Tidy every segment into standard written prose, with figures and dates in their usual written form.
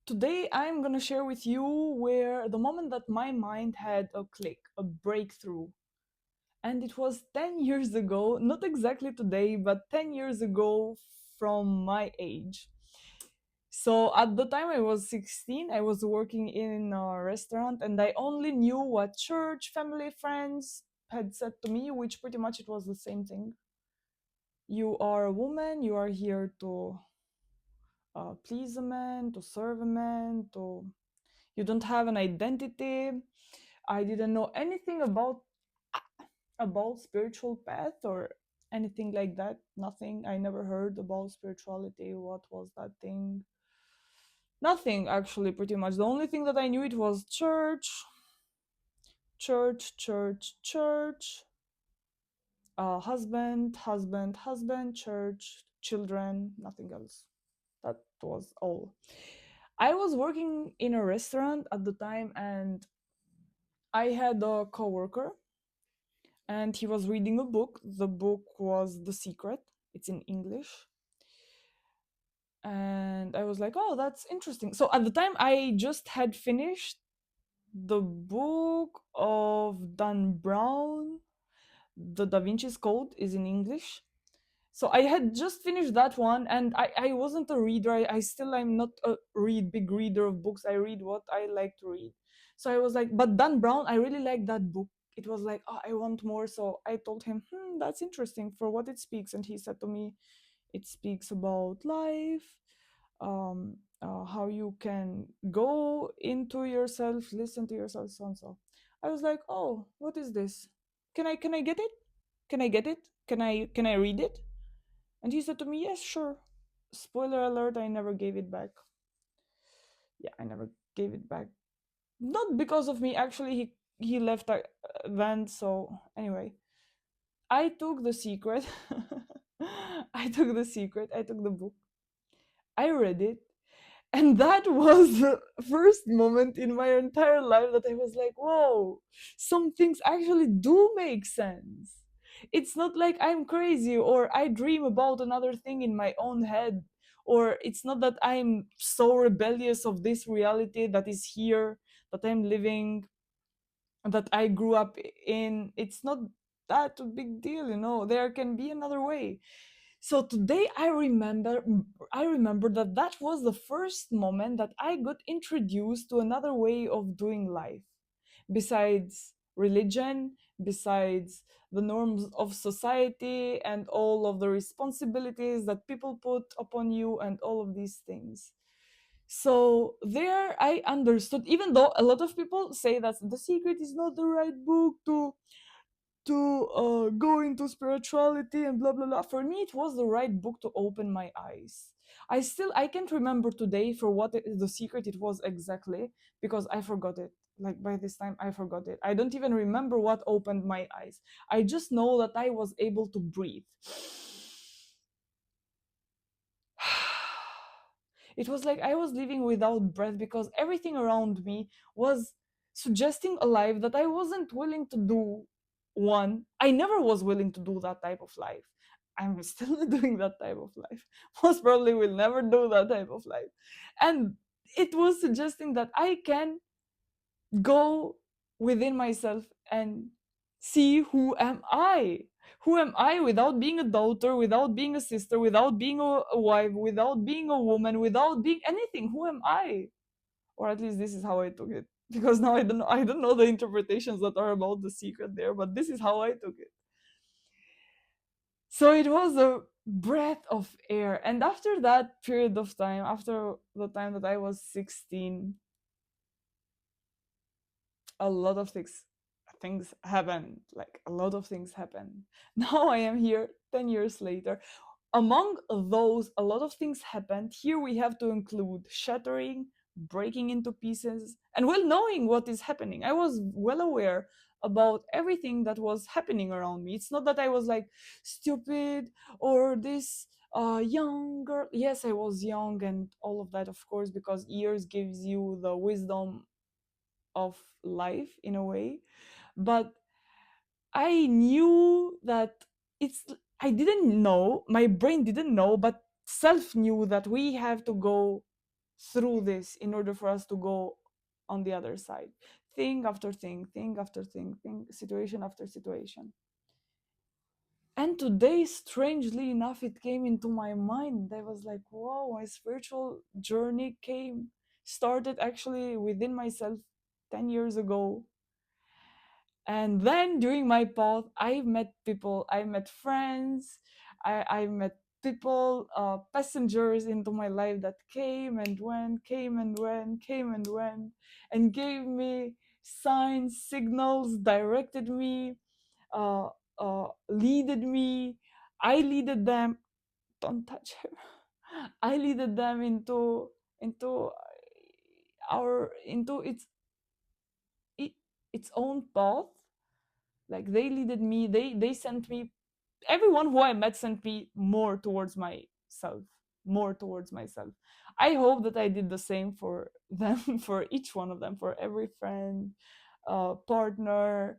Today I'm gonna share with you where the moment that my mind had a click, a breakthrough. And it was 10 years ago, not exactly today, but 10 years ago from my age. So at the time I was 16, I was working in a restaurant and I only knew what church, family, friends had said to me, which pretty much it was the same thing. You are a woman, you are here to please a man, to serve a man, to you don't have an identity. I didn't know anything about spiritual path or anything like that. Nothing. I never heard about spirituality. What was that thing? Nothing actually. Pretty much the only thing that I knew it was church, church, church, church. Husband, husband, husband, church, children. Nothing else. That was all. I was working in a restaurant at the time, and I had a coworker and he was reading a book. The book was The Secret. It's in English. And I was like, oh, that's interesting. So at the time, I just had finished the book of Dan Brown. The Da Vinci's Code is in English. So I had just finished that one, and I wasn't a reader. I still am not a big reader of books. I read what I like to read. So I was like, but Dan Brown, I really like that book. It was like, oh, I want more. So I told him, that's interesting for what it speaks. And he said to me, it speaks about life, how you can go into yourself, listen to yourself, so and so. I was like, oh, what is this? Can I get it? Can I get it? Can I read it? And he said to me, yes, sure. Spoiler alert, I never gave it back. Yeah, I never gave it back. Not because of me, actually, he left then, so anyway. I took the secret. I took the secret. I took the book. I read it. And that was the first moment in my entire life that I was like, whoa, some things actually do make sense. It's not like I'm crazy or I dream about another thing in my own head, or it's not that I'm so rebellious of this reality that is here, that I'm living, that I grew up in. It's not that a big deal, there can be another way. So today I remember that that was the first moment that I got introduced to another way of doing life, besides religion, besides the norms of society and all of the responsibilities that people put upon you and all of these things. So there I understood, even though a lot of people say that The Secret is not the right book to go into spirituality and blah blah blah. For me, it was the right book to open my eyes. I can't remember today for what The Secret it was exactly, because I forgot it. Like by this time I forgot it. I don't even remember what opened my eyes. I just know that I was able to breathe. It was like I was living without breath because everything around me was suggesting a life that I wasn't willing to do. One, I never was willing to do that type of life. I'm still not doing that type of life. Most probably will never do that type of life. And it was suggesting that I can go within myself and see who am I. Who am I without being a daughter, without being a sister, without being a wife, without being a woman, without being anything? Who am I? Or at least this is how I took it. Because now I don't know the interpretations that are about The Secret there, but this is how I took it. So it was a breath of air. And after that period of time, after the time that I was 16, a lot of things happen. Like a lot of things happen. Now I am here 10 years later. Among those, a lot of things happened. Here we have to include shattering, breaking into pieces, and well knowing what is happening. I was well aware about everything that was happening around me. It's not that I was like stupid or this young girl. Yes, I was young and all of that, of course, because years gives you the wisdom of life in a way. But I knew that it's, I didn't know, my brain didn't know, but self knew that we have to go through this in order for us to go on the other side. Thing after thing, thing after thing, situation after situation. And today, strangely enough, it came into my mind. I was like, wow, my spiritual journey started actually within myself 10 years ago. And then during my path, I met people, I met friends, I met people, passengers into my life that came and went, came and went, came and went, and gave me signs, signals, directed me, uh, leaded me. I leaded them. Don't touch him. I leaded them into our into it, its own path. Like they leaded me. They sent me. Everyone who I met sent me more towards myself. More towards myself. I hope that I did the same for them, for each one of them, for every friend, partner,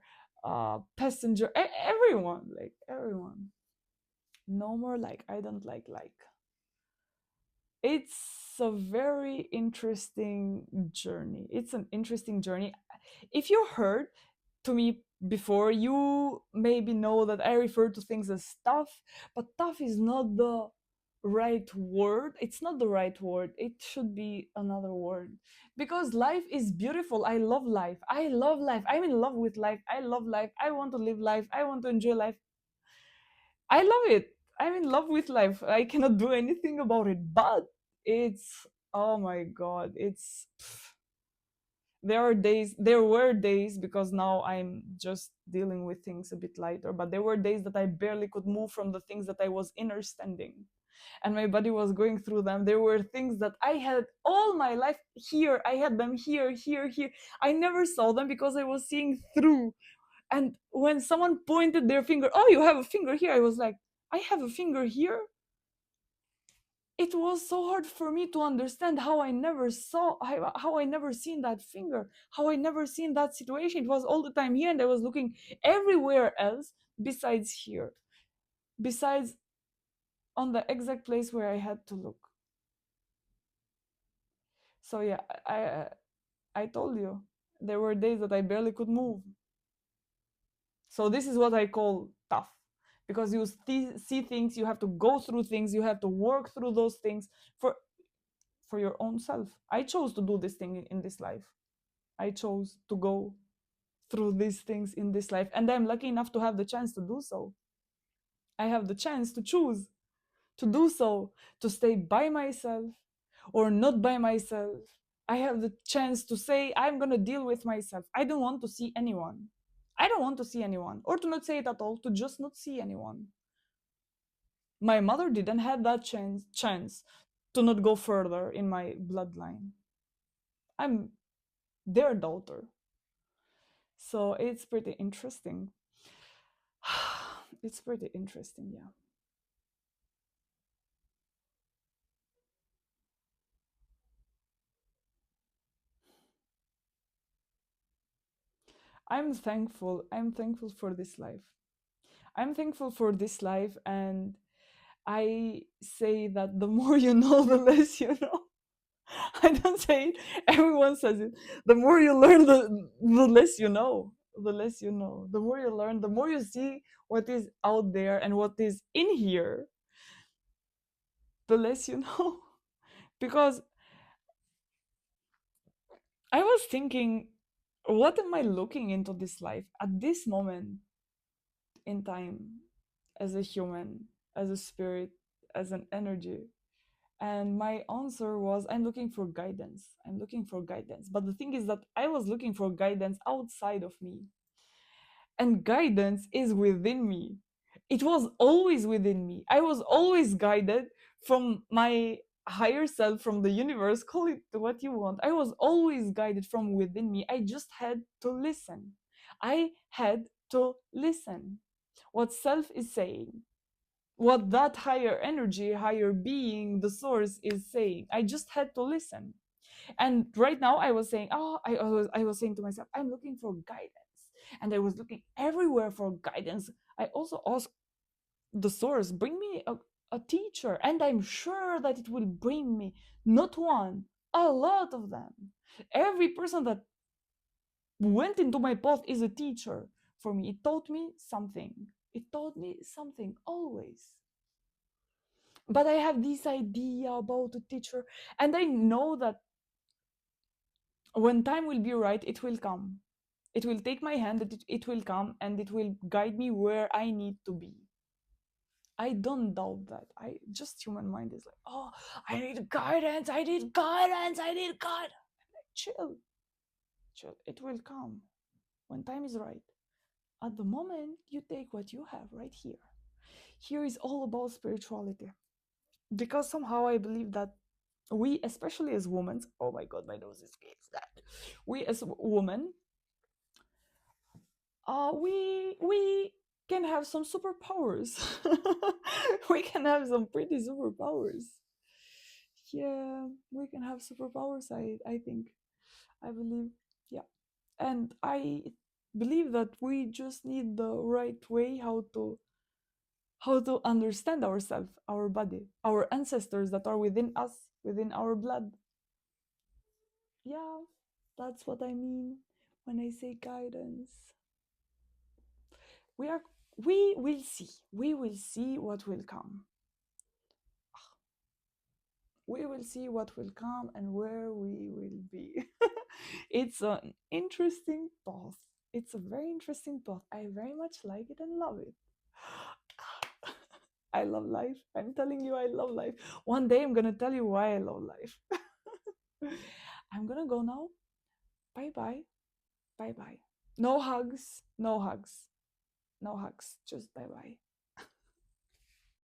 passenger, everyone, like everyone. No more like I don't like. It's a very interesting journey. It's an interesting journey. If you heard to me before, you maybe know that I refer to things as tough, but tough is not the right word. It's not the right word. It should be another word. Because life is beautiful. I love life. I love life. I'm in love with life. I love life. I want to live life. I want to enjoy life. I love it. I'm in love with life. I cannot do anything about it. But it's, oh my god, it's there were days, because now I'm just dealing with things a bit lighter, but there were days that I barely could move from the things that I was understanding, and my body was going through them. There were things that I had all my life here. I had them here, here, here. I never saw them because I was seeing through. And when someone pointed their finger, oh, you have a finger here, I was like, I have a finger here. It was so hard for me to understand how I never saw, how I never seen that finger, how I never seen that situation. It was all the time here, and I was looking everywhere else besides here, besides on the exact place where I had to look. So yeah, I told you, there were days that I barely could move. So this is what I call tough, because you see things, you have to go through things, you have to work through those things for your own self. I chose to do this thing in this life. I chose to go through these things in this life, and I'm lucky enough to have the chance to do so. I have the chance to choose to do so, to stay by myself or not by myself. I have the chance to say, I'm going to deal with myself. I don't want to see anyone. I don't want to see anyone, or to not say it at all, to just not see anyone. My mother didn't have that chance to not go further in my bloodline. I'm their daughter. So it's pretty interesting. It's pretty interesting, yeah. I'm thankful. I'm thankful for this life. I'm thankful for this life, and I say that the more you know, the less you know. I don't say it. Everyone says it. The more you learn, the less you know. The less you know. The more you learn, the more you see what is out there and what is in here, the less you know. Because I was thinking, what am I looking into this life at this moment in time, as a human, as a spirit, as an energy? And my answer was, I'm looking for guidance. I'm looking for guidance. But the thing is that I was looking for guidance outside of me. And guidance is within me. It was always within me. I was always guided from my higher self, from the universe, call it what you want. I was always guided from within me. I just had to listen. I had to listen what self is saying, what that higher energy, higher being, the source is saying. I just had to listen. And right now I was saying, oh, I was saying to myself, I'm looking for guidance. And I was looking everywhere for guidance. I also asked the source, bring me a teacher. And I'm sure that it will bring me not one, A lot of them. Every person that went into my path is a teacher for me. It taught me something. It taught me something always. But I have this idea about a teacher, and I know that when time will be right, it will come. It will take my hand, it will come, and it will guide me where I need to be. I don't doubt that. I just human mind is like, oh, I need guidance, I need guidance, I need guidance. Like, chill, chill. It will come when time is right. At the moment, you take what you have right here. Here is all about spirituality. Because somehow I believe that we, especially as women, oh my god, my nose is that. We as women, we can have some superpowers. We can have some pretty superpowers. Yeah, we can have superpowers. I think, I believe, yeah, and I believe that we just need the right way how to understand ourselves, our body, our ancestors that are within us, within our blood. Yeah, that's what I mean when I say guidance. We are we will see. We will see what will come. We will see what will come and where we will be. It's an interesting path. It's a very interesting path. I very much like it and love it. I love life. I'm telling you, I love life. One day I'm gonna tell you why I love life. I'm gonna go now. Bye bye. Bye bye. No hugs. No hugs. No hugs. Just bye bye.